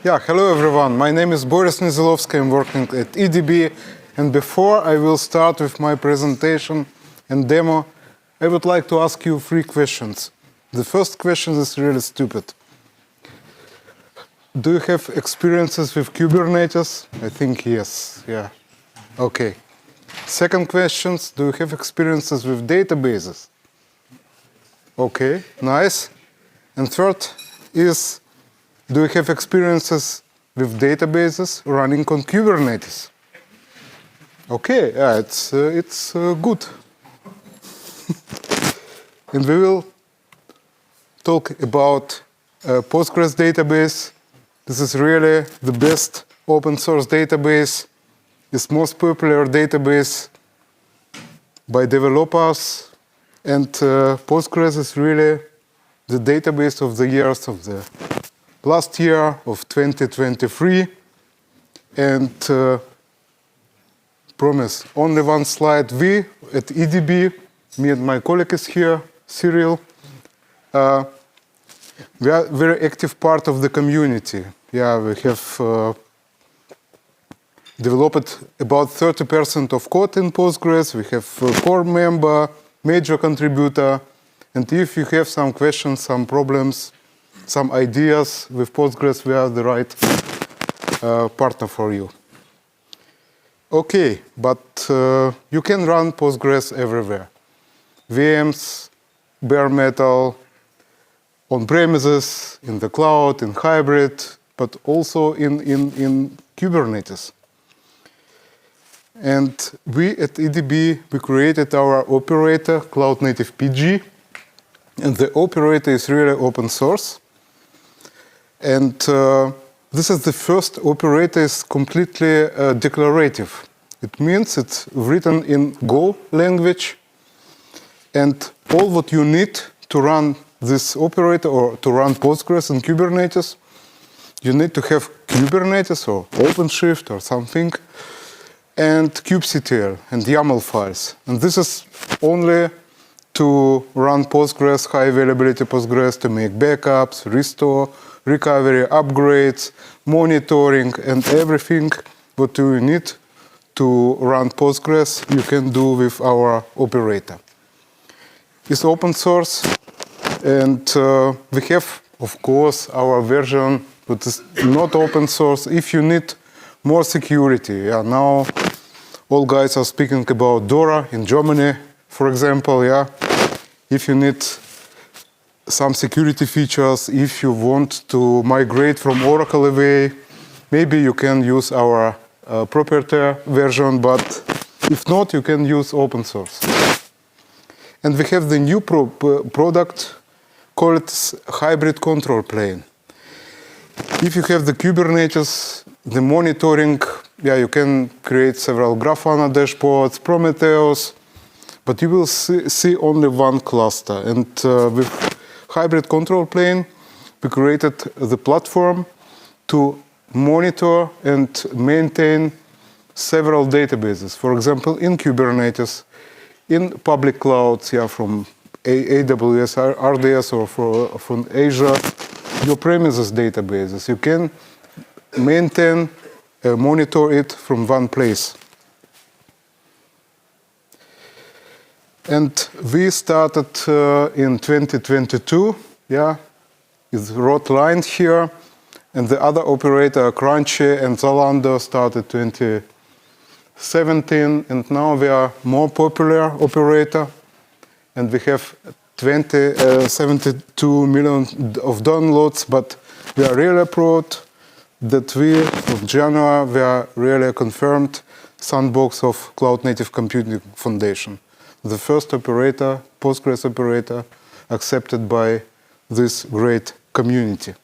Yeah, hello everyone. My name is Borys Neselovskyi. I'm working at EDB. And before I will start with my presentation and demo, I would like to ask you 3 questions. The first question is really stupid. Do you have experiences with Kubernetes? I think yes. Yeah. Okay. Second question, do you have experiences with databases? Okay, nice. And third is, do you have experiences with databases running on Kubernetes? Okay, yeah, it's good. And we will talk about Postgres database. This is really the best open source database. It's most popular database by developers. And Postgres is really the database of the years of the last year of 2023. And promise, only one slide. We at EDB, me and my colleague is here, Cyril. We are a very active part of the community. Yeah, we have developed about 30% of code in Postgres. We have a core member, major contributor. And if you have some questions, some problems, some ideas with Postgres, we are the right partner for you. Okay, but you can run Postgres everywhere. VMs, bare metal, on-premises, in the cloud, in hybrid, but also in Kubernetes. And we at EDB, we created our operator, Cloud Native PG. And the operator is really open source. And this is the first operator is completely declarative. It means it's written in Go language. And all what you need to run this operator or to run Postgres in Kubernetes, you need to have Kubernetes or OpenShift or something, and kubectl and YAML files. And this is only to run Postgres, high availability Postgres, to make backups, restore, recovery, upgrades, monitoring, and everything what you need to run Postgres, you can do with our operator. It's open source, and we have, of course, our version, but it's not open source. If you need more security, yeah, now all guys are speaking about DORA in Germany, for example, yeah. If you need some security features, if you want to migrate from Oracle away, maybe you can use our proprietary version, but if not, you can use open source. And we have the new product called hybrid control plane. If you have the Kubernetes, the monitoring, yeah, you can create several Grafana dashboards, Prometheus, but you will see only one cluster. And with hybrid control plane, we created the platform to monitor and maintain several databases. For example, in Kubernetes, in public clouds, yeah, from AWS, RDS, or from Azure, your premises databases. You can maintain, monitor it from one place. And we started in 2022, yeah, it's red line here. And the other operator, Crunchy and Zalando, started 2017. And now we are more popular operator. And we have 72 million of downloads. But we are really proud that we, of January, we are really confirmed sandbox of Cloud Native Computing Foundation. The first operator, Postgres operator, accepted by this great community.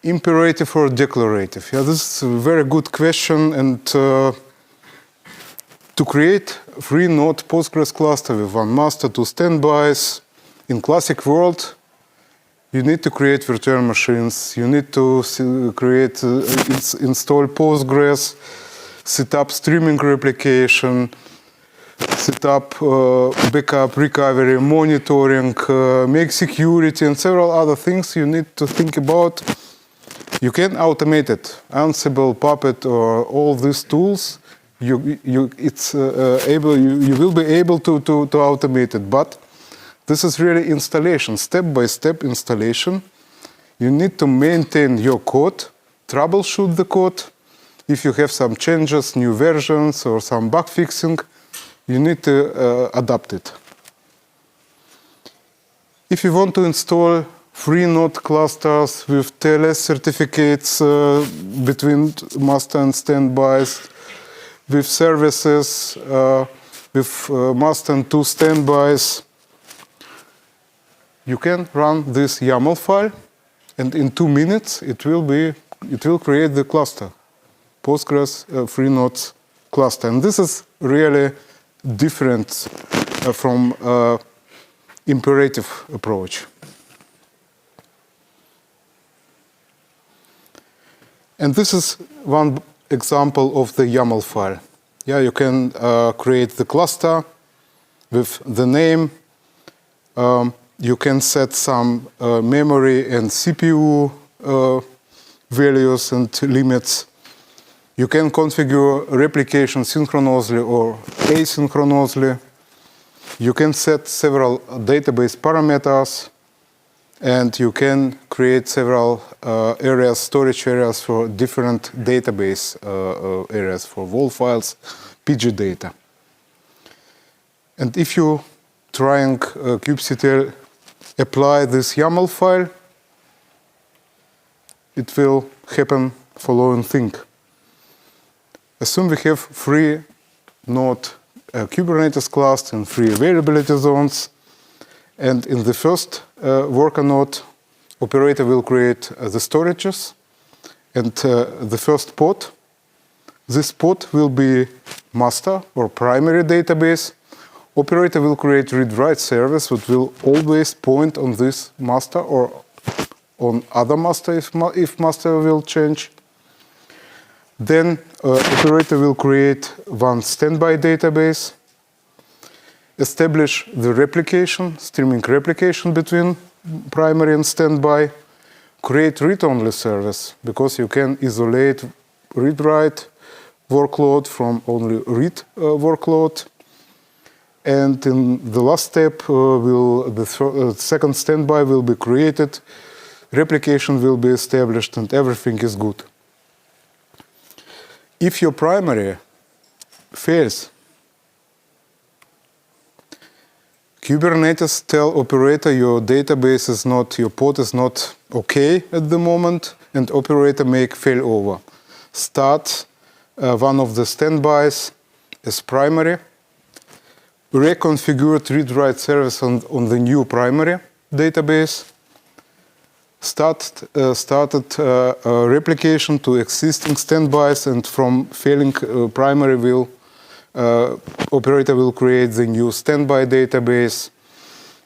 Imperative or declarative? Yeah, this is a very good question. And to create a 3-node Postgres cluster with one master, 2 standbys, in classic world, you need to create virtual machines. You need to create, install Postgres, set up streaming replication, set up backup, recovery, monitoring, make security, and several other things you need to think about. You can automate it. Ansible, Puppet, or all these tools, you will be able to automate it. But this is really installation, step-by-step installation. You need to maintain your code, troubleshoot the code. If you have some changes, new versions, or some bug fixing, you need to adapt it. If you want to install free node clusters with TLS certificates between master and standbys, with services, with master and two standbys, you can run this YAML file, and in 2 minutes it will create the cluster, Postgres free nodes cluster. And this is really different from imperative approach. And this is one example of the YAML file. Yeah, you can create the cluster with the name. You can set some memory and CPU values and limits. You can configure replication synchronously or asynchronously. You can set several database parameters, and you can create several areas, storage areas for different database areas for WAL files, PG data. And if you trying kubectl apply this YAML file, it will happen following thing. Assume we have free node Kubernetes cluster and free availability zones. And in the first worker node, operator will create the storages and the first pod. This pod will be master or primary database. Operator will create read-write service that will always point on this master or on other master if master will change. Then operator will create one standby database, establish the replication, streaming replication between primary and standby, create read-only service, because you can isolate read-write workload from only read workload. And in the last step, the second standby will be created, replication will be established, and everything is good. If your primary fails, Kubernetes tell operator your database is not, your pod is not okay at the moment, and operator make failover. Start one of the standbys as primary, reconfigured read-write service on the new primary database, started replication to existing standbys, and from failing primary operator will create the new standby database,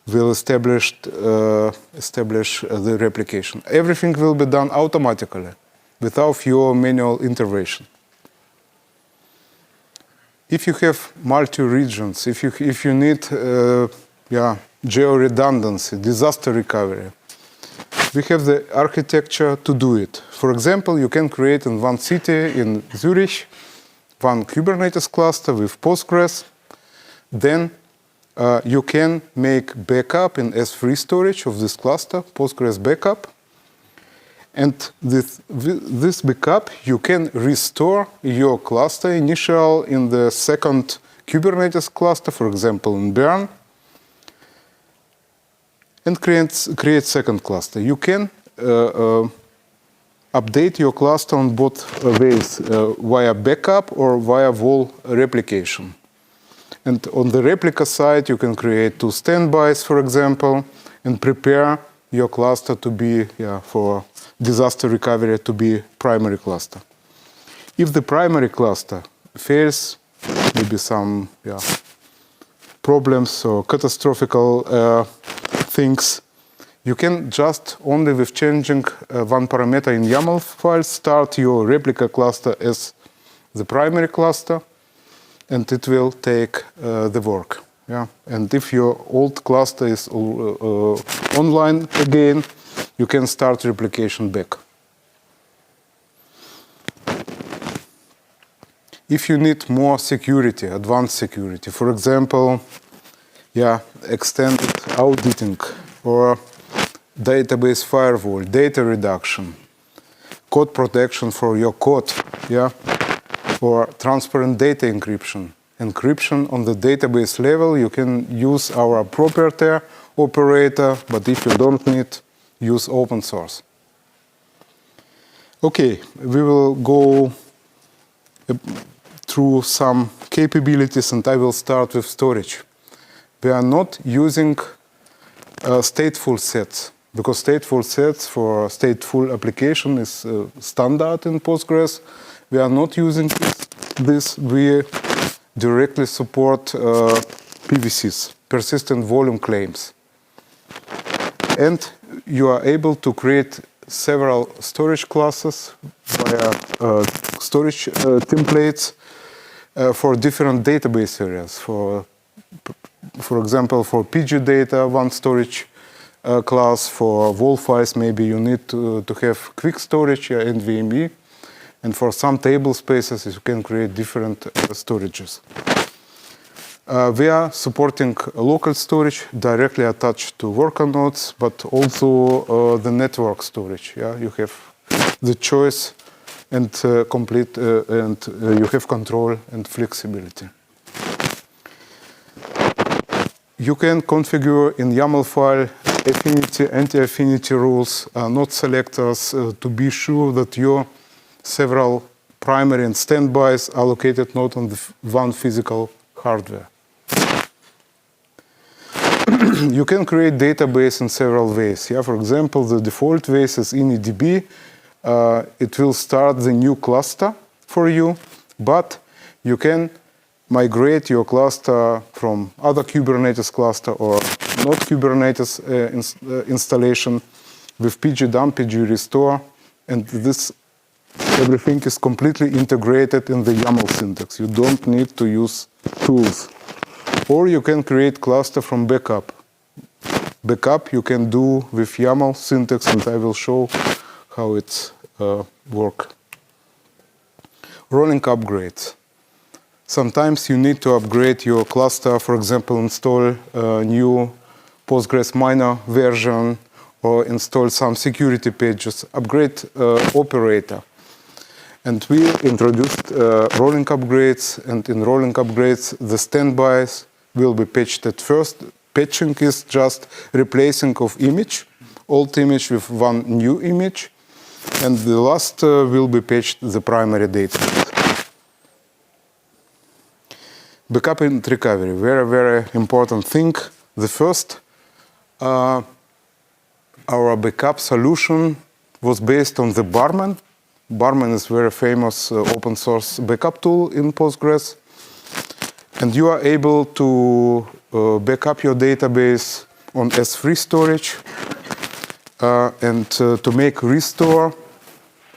will establish the replication. Everything will be done automatically, without your manual intervention. If you have multi-regions, if you need geo-redundancy, disaster recovery, we have the architecture to do it. For example, you can create in one city in Zurich one Kubernetes cluster with Postgres. Then you can make backup in S3 storage of this cluster, Postgres backup. And this backup, you can restore your cluster initial in the second Kubernetes cluster, for example, in Bern, and create second cluster. You can update your cluster on both ways, via backup or via WAL replication. And on the replica side, you can create 2 standbys, for example, and prepare your cluster to be, for disaster recovery, to be primary cluster. If the primary cluster fails, maybe some problems or catastrophic things, you can just only with changing one parameter in YAML file start your replica cluster as the primary cluster, and it will take the work. Yeah? And if your old cluster is online again, you can start replication back. If you need more security, advanced security, for example, extended auditing or database firewall, data reduction, code protection for your code, or transparent data encryption. Encryption on the database level, you can use our proprietary operator, but if you don't need, use open source. Okay, we will go through some capabilities, and I will start with storage. We are not using stateful sets, because stateful sets for stateful application is standard in Postgres. We are not using this. We directly support PVCs, persistent volume claims. And you are able to create several storage classes via storage templates for different database areas. For example, for PG data, one storage class. For vol files, maybe you need to have quick storage, NVMe. And for some table spaces, you can create different storages. We are supporting local storage directly attached to worker nodes, but also the network storage. You have the choice and you have control and flexibility. You can configure in YAML file affinity, anti-affinity rules, node selectors, to be sure that your several primary and standbys are located not on the one physical hardware. You can create database in several ways. For example, the default ways is IndyDB. It will start the new cluster for you, but you can migrate your cluster from other Kubernetes cluster or not Kubernetes installation with pgdump, pgrestore, and this everything is completely integrated in the YAML syntax. You don't need to use tools. Or you can create cluster from backup. Backup you can do with YAML syntax, and I will show how it works. Rolling upgrades. Sometimes you need to upgrade your cluster, for example, install a new Postgres minor version or install some security patches, upgrade operator. And we introduced rolling upgrades, and in rolling upgrades, the standbys will be patched at first. Patching is just replacing of image, old image with one new image, and the last will be patched the primary data. Backup and recovery, very, very important thing. The first, our backup solution was based on the Barman. Barman is a very famous open source backup tool in Postgres. And you are able to back up your database on S3 storage and to make restore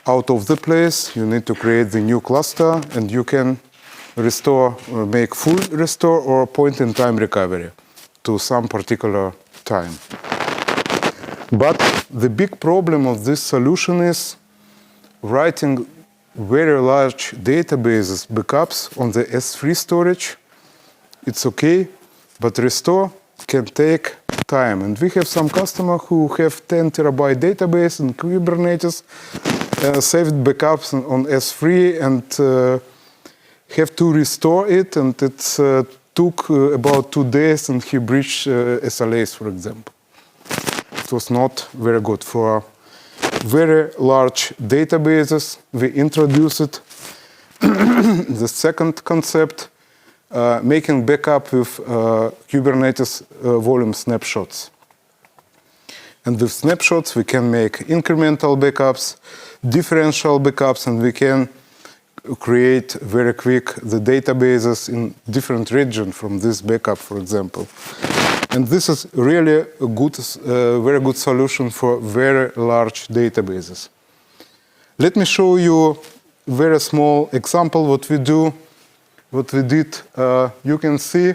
out of the place, you need to create the new cluster, and you can restore, make full restore or point-in-time recovery to some particular time. But the big problem of this solution is writing very large databases backups on the S3 storage. It's okay, but restore can take time. And we have some customer who have 10 terabyte database in Kubernetes, saved backups on S3 and have to restore it, and it took about 2 days, and he breached SLAs, for example. It was not very good. For very large databases, we introduced the second concept, making backup with Kubernetes volume snapshots. And with snapshots, we can make incremental backups, differential backups, and we can create very quick the databases in different regions from this backup, for example. And this is really a good, very good solution for very large databases. Let me show you a very small example what we do. what we did, you can see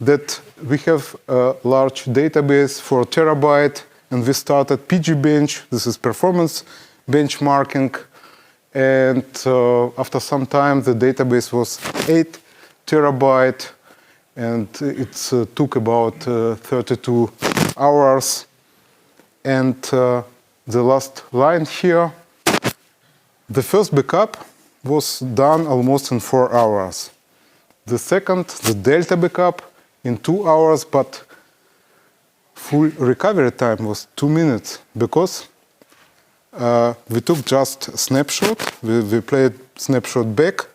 that we have a large database for a terabyte, and we started PGBench. This is performance benchmarking. And after some time, the database was 8 terabyte, and it took about 32 hours. And the last line here, the first backup was done almost in 4 hours. The second, the delta backup, in 2 hours, but full recovery time was 2 minutes because we took just a snapshot, we played snapshot back,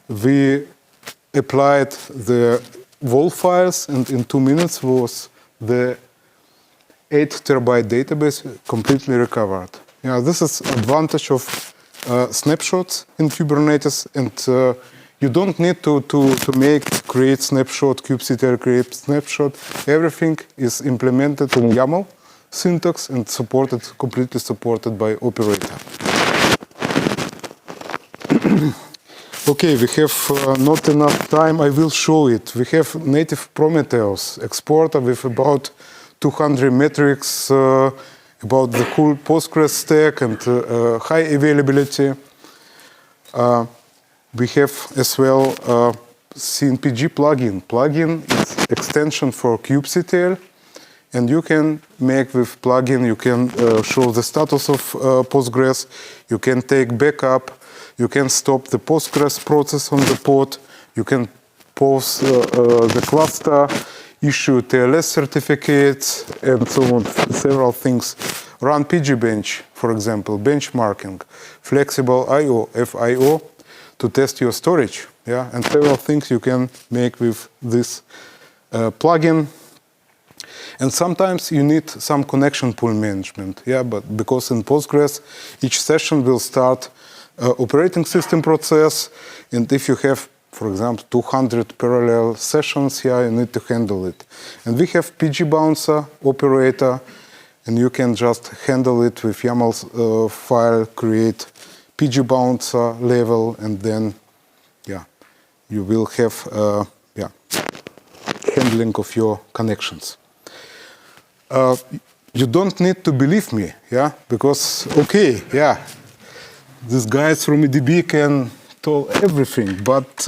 we applied the WAL files, and in 2 minutes was the 8 terabyte database completely recovered. Yeah, this is advantage of snapshots in Kubernetes, and you don't need to create snapshot, kubectl create snapshot. Everything is implemented in YAML syntax and completely supported by operator. Okay, we have not enough time. I will show it. We have native Prometheus exporter with about 200 metrics about the whole Postgres stack and high availability. We have as well CNPG plugin. Plugin is extension for kubectl, and you can make with plugin, you can show the status of Postgres, you can take backup, you can stop the Postgres process on the pod, you can pause the cluster, issue TLS certificates, and so on, several things. Run PGBench, for example, benchmarking, flexible I/O, FIO, to test your storage, yeah, and several things you can make with this plugin. And sometimes you need some connection pool management, yeah, but because in Postgres, each session will start operating system process, and if you have, for example, 200 parallel sessions, yeah, you need to handle it. And we have PG bouncer operator, and you can just handle it with YAML file, create PG bouncer level, and then, yeah, you will have, handling of your connections. You don't need to believe me, yeah, because, okay, yeah, these guys from EDB can tell everything, but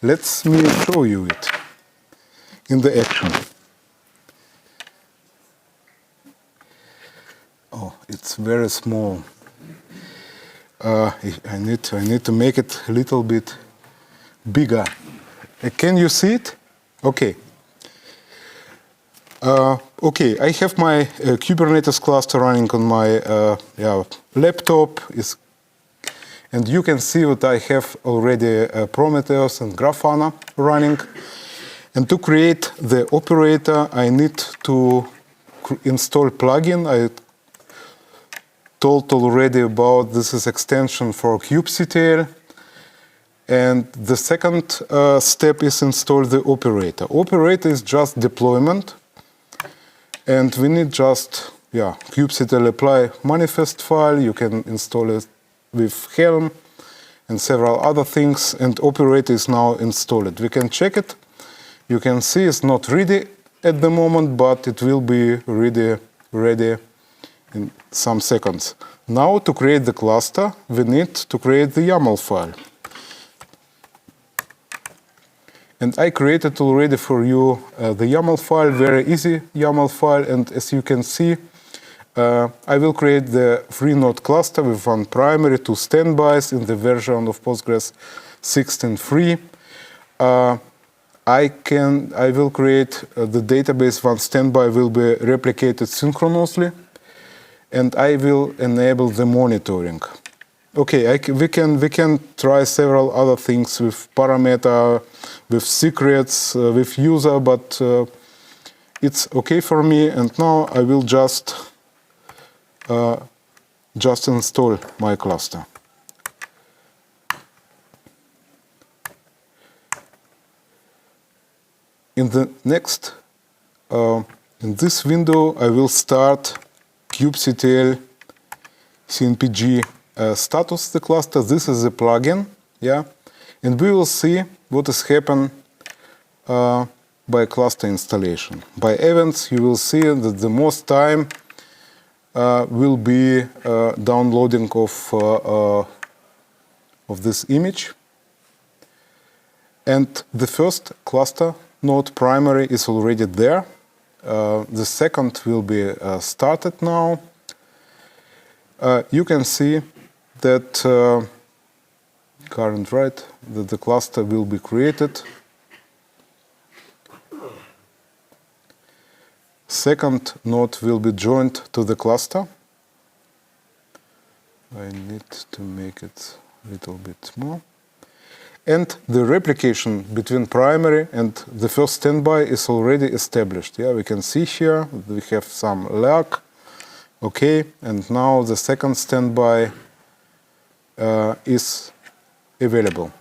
let me show you it in the action. Oh, it's very small. I need to make it a little bit bigger. Can you see it? Okay. Okay, I have my Kubernetes cluster running on my laptop, and you can see that I have already Prometheus and Grafana running. And to create the operator, I need to install plugin. I told already about this is extension for kubectl. And the second step is install the operator. Operator is just deployment. And we need just, kubectl apply manifest file. You can install it with Helm and several other things. And operator is now installed. We can check it. You can see it's not ready at the moment, but it will be ready in some seconds. Now to create the cluster, we need to create the YAML file. And I created already for you the YAML file, very easy YAML file. And as you can see, I will create the free node cluster with one primary, 2 standbys in the version of Postgres 16.3. I will create the database, one standby will be replicated synchronously, and I will enable the monitoring. Okay, we can try several other things with parameter, with secrets, with user, but it's okay for me. And now I will just install my cluster. In the next, in this window, I will start kubectl CNPG status the cluster. This is a plugin, yeah. And we will see what is happening by cluster installation. By events, you will see that the most time will be downloading of this image. And the first cluster node primary is already there. The second will be started now. You can see that current write that the cluster will be created. Second node will be joined to the cluster. I need to make it a little bit more. And the replication between primary and the first standby is already established. Yeah, we can see here we have some lag. Okay, and now the second standby is available.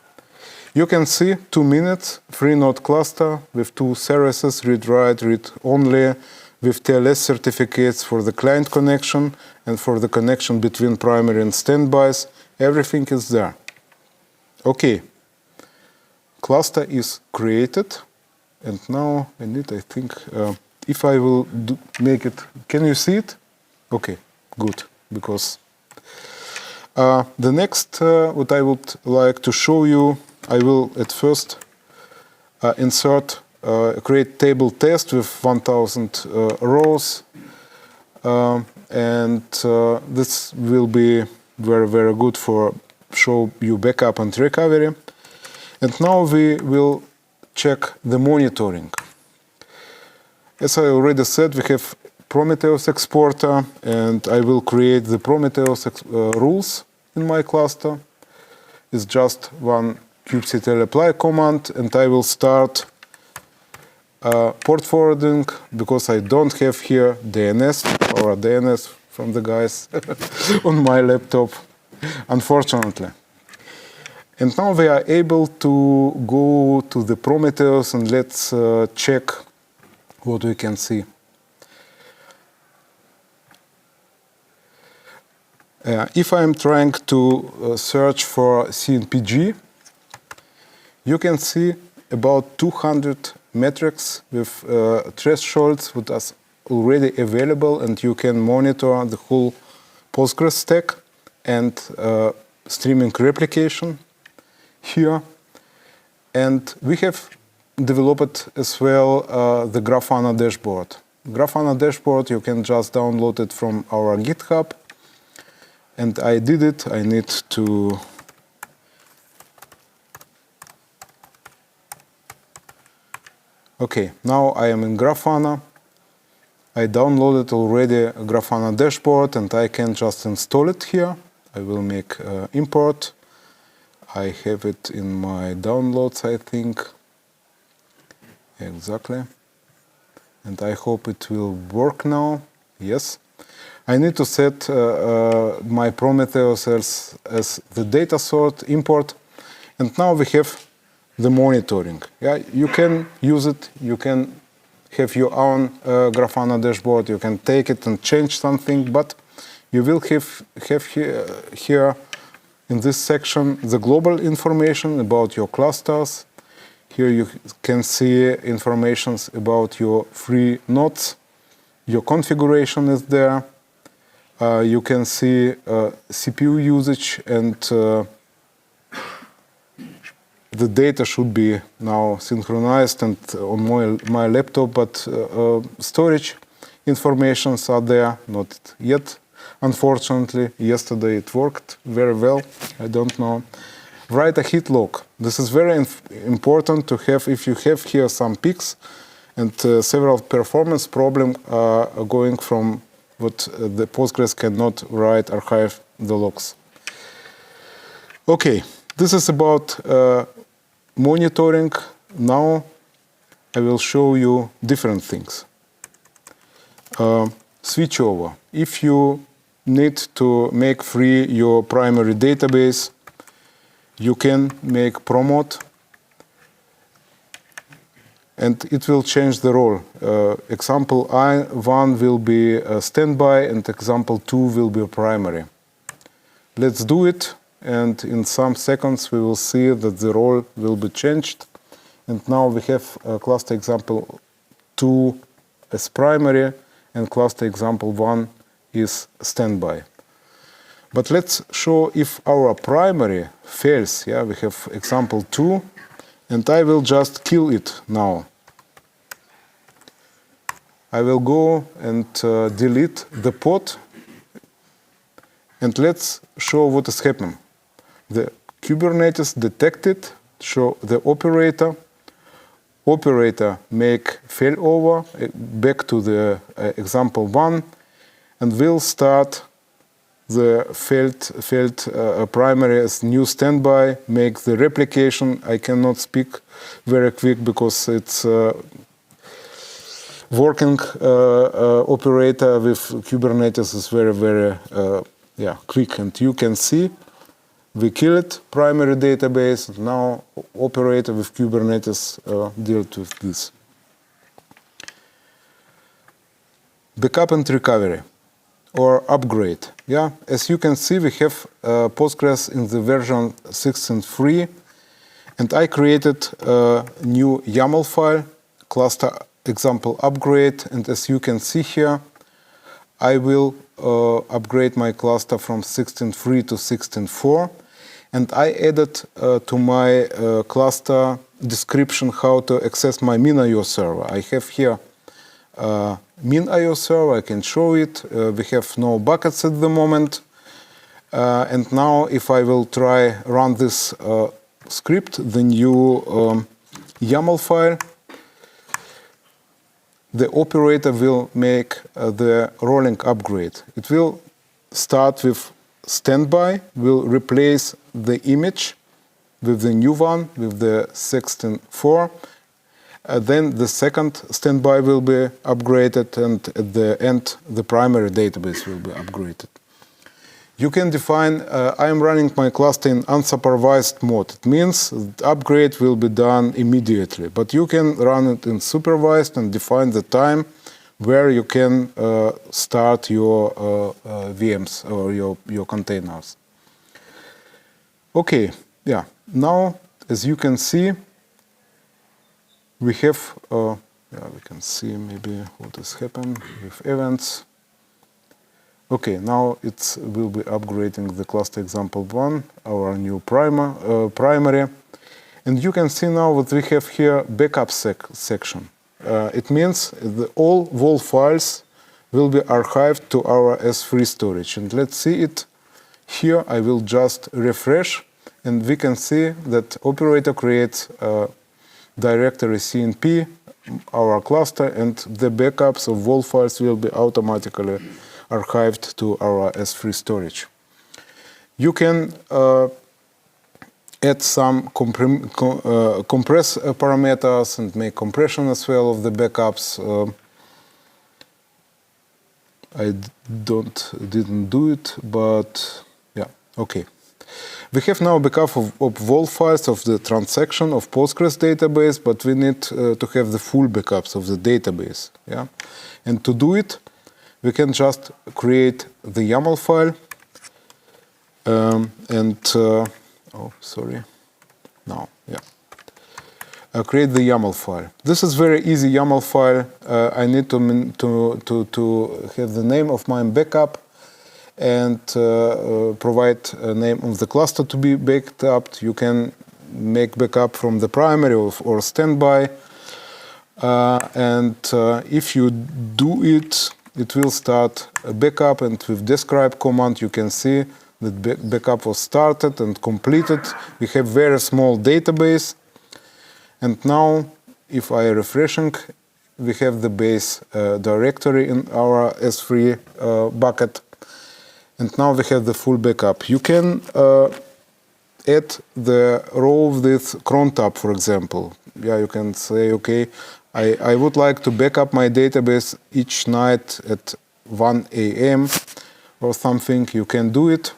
You can see 2 minutes, 3-node cluster with 2 services, read-write, read-only, with TLS certificates for the client connection and for the connection between primary and standbys. Everything is there. Okay. Cluster is created, and now I need, I think, if I will make it, can you see it? Okay, good, because the next, what I would like to show you, I will at first create table test with 1000 rows, and this will be very, very good for show you backup and recovery. And now we will check the monitoring. As I already said, we have Prometheus exporter, and I will create the Prometheus rules in my cluster. It's just one kubectl apply command, and I will start port forwarding because I don't have here DNS or a DNS from the guys on my laptop, unfortunately. And now we are able to go to the Prometheus and let's check what we can see. If I'm trying to search for CNPG, you can see about 200 metrics with thresholds that are already available, and you can monitor the whole Postgres stack and streaming replication here. And we have developed as well the Grafana dashboard. Grafana dashboard, you can just download it from our GitHub. And I did it. I need to okay, now I am in Grafana. I downloaded already a Grafana dashboard, and I can just install it here. I will make import. I have it in my downloads, I think. Exactly. And I hope it will work now. Yes. I need to set my Prometheus as the data sort import. And now we have the monitoring. Yeah, you can use it. You can have your own Grafana dashboard. You can take it and change something, but you will have here in this section the global information about your clusters. Here you can see information about your free nodes. Your configuration is there. You can see CPU usage, and the data should be now synchronized and on my laptop, but storage informations are there, not yet. Unfortunately, yesterday it worked very well. I don't know. Write a hit log. This is very important to have if you have here some peaks and several performance problems going from what the Postgres cannot write, archive the logs. Okay, this is about monitoring. Now I will show you different things. Switch over. If you need to make free your primary database, you can make promote, and it will change the role. Example 1 will be standby, and example 2 will be primary. Let's do it, and in some seconds we will see that the role will be changed. And now we have cluster example 2 as primary, and cluster example 1 is standby. But let's show if our primary fails. Yeah, we have example 2, and I will just kill it now. I will go and delete the pod, and let's show what is happening. The Kubernetes detected, show the operator. Operator make failover back to the example 1, and will start the failed primary as new standby, make the replication. I cannot speak very quick because it's working operator with Kubernetes is very quick, and you can see we killed primary database. Now operator with Kubernetes dealt with this. Backup and recovery or upgrade. Yeah, as you can see, we have Postgres in the version 16.3, and I created a new YAML file, cluster example upgrade, and as you can see here, I will upgrade my cluster from 16.3 to 16.4, and I added to my cluster description how to access my min.io server. I have here min.io server, I can show it. We have no buckets at the moment. And now if I will try run this script, the new YAML file, the operator will make the rolling upgrade. It will start with standby, will replace the image with the new one, with the 16.4. Then the second standby will be upgraded, and at the end, the primary database will be upgraded. You can define, I am running my cluster in unsupervised mode. It means the upgrade will be done immediately, but you can run it in supervised and define the time where you can start your VMs or your containers. Okay, yeah, now as you can see, we have, we can see maybe what has happened with events. Okay, now it will be upgrading the cluster example 1, our new primary. And you can see now that we have here backup section. It means all WAL files will be archived to our S3 storage. And let's see it here. I will just refresh, and we can see that operator creates directory CNP, our cluster, and the backups of WAL files will be automatically archived to our S3 storage. You can add some compress parameters and make compression as well of the backups. I didn't do it, but yeah, okay. We have now backup of WAL files of the transaction of Postgres database, but we need to have the full backups of the database. Yeah, and to do it, we can just create the YAML file create the YAML file. This is very easy YAML file. I need to have the name of my backup and provide a name of the cluster to be backed up. You can make backup from the primary or standby. If you do it, it will start a backup, and with describe command you can see that backup was started and completed. We have very small database, and now if I refreshing, we have the base directory in our S3 bucket, and now we have the full backup. You can add the row with cron tab, for example. Yeah, you can say, okay, I would like to back up my database each night at 1 a.m. or something. You can do it.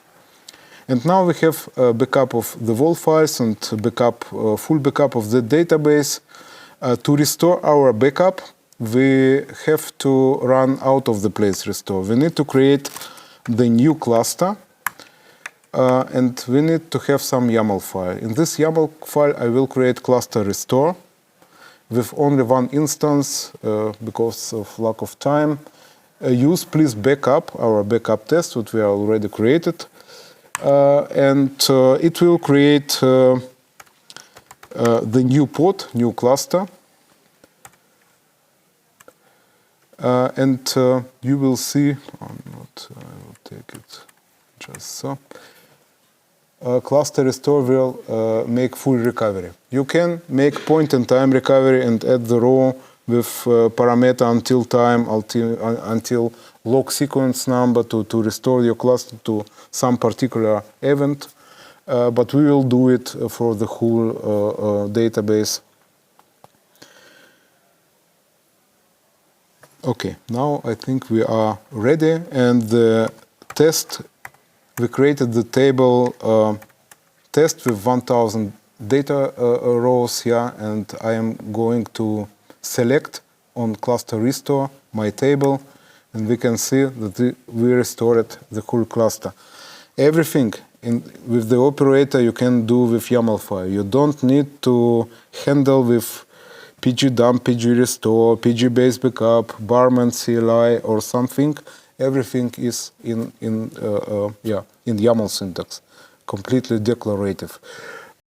And now we have a backup of the WAL files and full backup of the database. To restore our backup, we have to run out of the place restore. We need to create the new cluster. and we need to have some YAML file. In this YAML file, I will create cluster restore with only one instance because of lack of time. Use please backup, our backup test, which we already created. And it will create the new pod, new cluster. And you will see, I will take it just so. Cluster restore will make full recovery. You can make point-in-time recovery and add the row with parameter until time, until log sequence number to restore your cluster to some particular event. But we will do it for the whole database. Okay, now I think we are ready, and the test, we created the table test with 1000 data rows here, and I am going to select on cluster restore my table, and we can see that we restored the whole cluster. Everything with the operator you can do with YAML file. You don't need to handle with pg dump, pg restore, pg base backup, barman CLI or something. Everything is in YAML syntax, completely declarative.